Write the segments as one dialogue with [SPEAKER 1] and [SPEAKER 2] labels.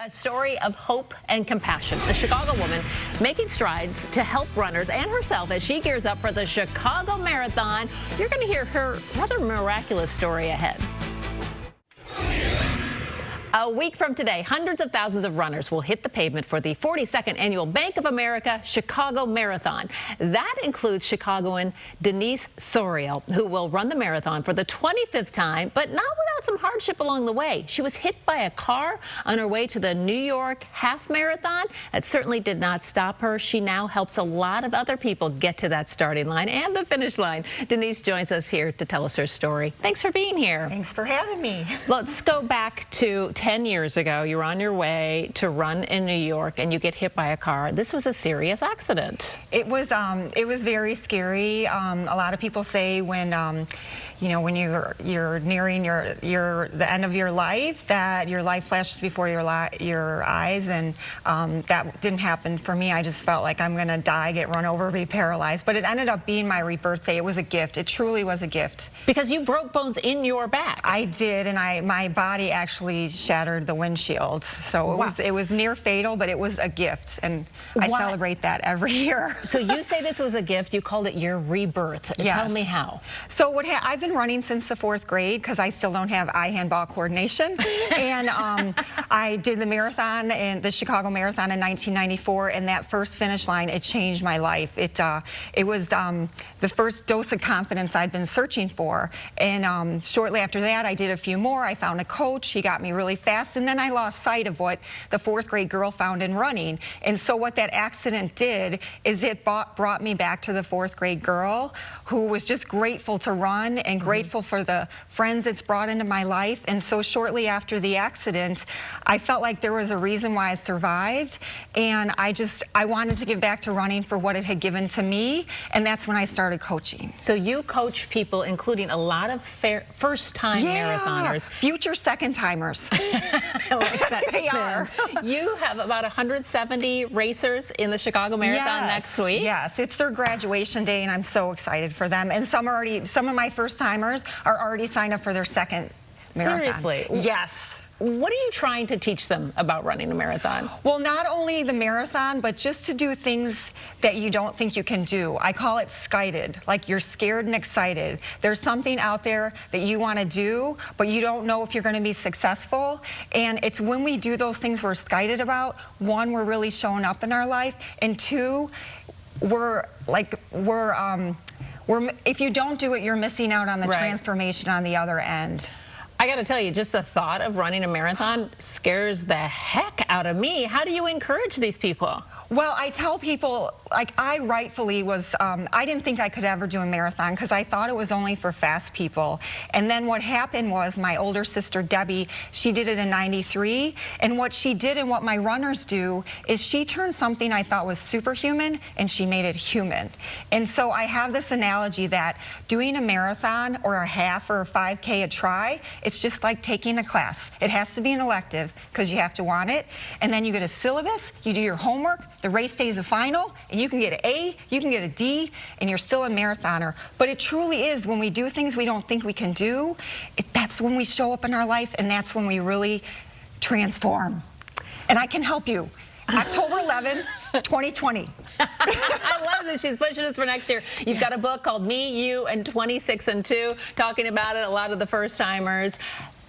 [SPEAKER 1] A story of hope and compassion. A Chicago woman making strides to help runners and herself as she gears up for the Chicago Marathon. You're going to hear her rather miraculous story ahead. A week from today, hundreds of thousands of runners will hit the pavement for the 42nd annual Bank of America Chicago Marathon. That includes Chicagoan Denise Sauriol, who will run the marathon for the 25th time, but not without some hardship along the way. She was hit by a car on her way to the New York half marathon. That certainly did not stop her. She now helps a lot of other people get to that starting line and the finish line. Denise joins us here to tell us her story. Thanks for being here.
[SPEAKER 2] Thanks for having me.
[SPEAKER 1] Let's go back to 10 years ago. You're on your way to run in New York and you get hit by a car. This was a serious accident.
[SPEAKER 2] It was very scary. A lot of people say when when you're nearing the end of your life, that your life flashes before your eyes, and that didn't happen for me. I just felt like I'm gonna die, get run over, be paralyzed. But it ended up being my rebirth day. It was a gift. It truly was a gift.
[SPEAKER 1] Because you broke bones in your back.
[SPEAKER 2] I did, and my body actually shattered the windshield. So it was near fatal, but it was a gift, and I celebrate that every year.
[SPEAKER 1] So you say this was a gift. You called it your rebirth.
[SPEAKER 2] Yes.
[SPEAKER 1] Tell me how.
[SPEAKER 2] So I've been running since the 4th grade because I still don't have eye-hand-ball coordination. And I did the marathon, and the Chicago Marathon in 1994, and that first finish line, it changed my life. It was the first dose of confidence I'd been searching for. And shortly after that, I did a few more. I found a coach. He got me really fast, and then I lost sight of what the 4th grade girl found in running. And so what that accident did is it brought me back to the 4th grade girl who was just grateful to run and grateful for the friends it's brought into my life. And so shortly after the accident, I felt like there was a reason why I survived, and I wanted to give back to running for what it had given to me, and that's when I started coaching.
[SPEAKER 1] So you coach people, including a lot of first-time marathoners.
[SPEAKER 2] Future second-timers.
[SPEAKER 1] I like that.
[SPEAKER 2] They are.
[SPEAKER 1] You have about 170 racers in the Chicago Marathon next week.
[SPEAKER 2] Yes, it's their graduation day, and I'm so excited for them. And some of my first-timers are already signed up for their second marathon.
[SPEAKER 1] Seriously?
[SPEAKER 2] Yes.
[SPEAKER 1] What are you trying to teach them about running a marathon?
[SPEAKER 2] Well, not only the marathon, but just to do things that you don't think you can do. I call it skited, like you're scared and excited. There's something out there that you want to do, but you don't know if you're going to be successful. And it's when we do those things we're skited about, one, we're really showing up in our life, and two, if you don't do it, you're missing out on the transformation on the other end.
[SPEAKER 1] I got to tell you, just the thought of running a marathon scares the heck out of me. How do you encourage these people?
[SPEAKER 2] Well, I tell people, like, I rightfully was, I didn't think I could ever do a marathon because I thought it was only for fast people. And then what happened was my older sister, Debbie, she did it in '93. And what she did and what my runners do is she turned something I thought was superhuman and she made it human. And so I have this analogy that doing a marathon or a half or a 5K a try, it's just like taking a class. It has to be an elective because you have to want it. And then you get a syllabus, you do your homework, the race day is a final, and you can get an A, you can get a D, and you're still a marathoner. But it truly is, when we do things we don't think we can do, that's when we show up in our life, and that's when we really transform. And I can help you. October 11th, 2020.
[SPEAKER 1] I love this. She's pushing us for next year. You've got a book called Me, You, and 26 and 2, talking about it, a lot of the first-timers.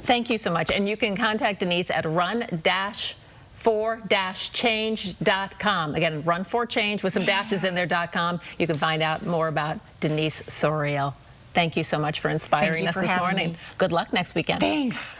[SPEAKER 1] Thank you so much. And you can contact Denise at run-for-change.com. Again, run-for-change with some dashes in there.com. You can find out more about Denise Sauriol. Thank you so much for inspiring us this morning. Good luck next weekend.
[SPEAKER 2] Thanks.